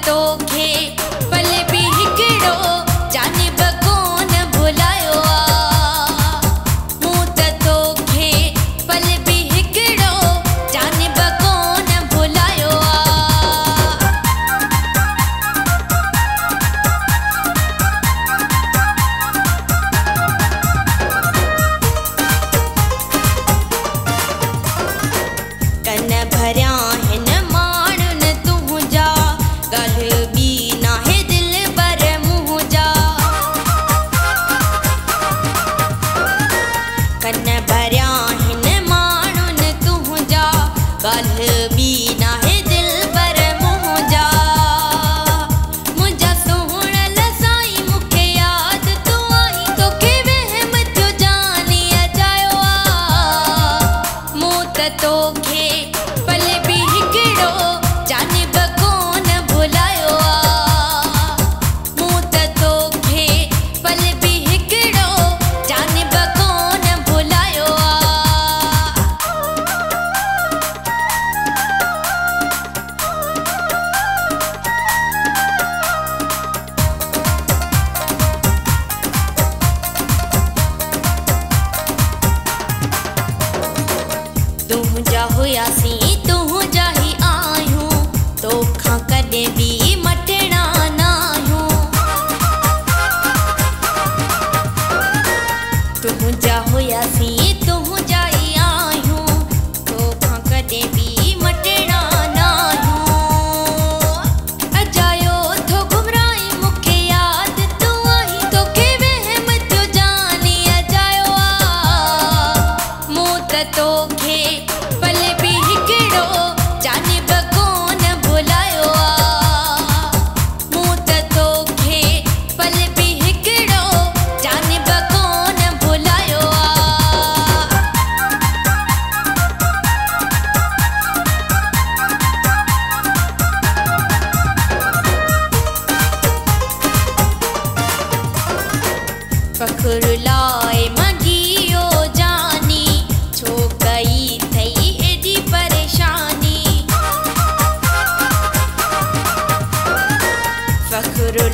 तोखे पल भी हिकिड़ो जानिब कोन भुलायो मूं त तोखे पल भी हिकिड़ो जानिब कोन भुलायो कन भरिया हिन माण्हुनि तुंहिंजा ॻाल्हि ॿी नाहे दिल बर मुंहिंजा कन भरिया हिन माण्हुनि तुंहिंजा ॻाल्हि ॿी नाहे दिल बर मुंहिंजा मुंहिंजा सुहिणल साईं मूंखे यादि तूं आई तोखे वहम थियो जानी अजायो मूं त तोखे पल भी हिकिड़ो जानिब कोन भुलायो मूं त तोखे पल भी हिकिड़ो जानिब कोन भुलायो तुंहिंजा हुयासीं तुंहिंजा ही आहियूं तोखां कॾहिं बि मटणा न आहियूं तुंहिंजा हुयासीं तुंहिंजा ही आहियूं तोखां कॾहिं बि मटणा न आहियूं अजायो थो घुमराई मूंखे यादि तूं आई तोखे वहम थियो जानी अजायो मूं त तोखे पल भी हिकिड़ो जानिब कोन भुलायो मूं त तोखे पल भी हिकिड़ो जानिब कोन भुलायो फ़ख़्रु लाइ मॻियो जानी छो कई थई एॾी परेशानी फ़ख़्रु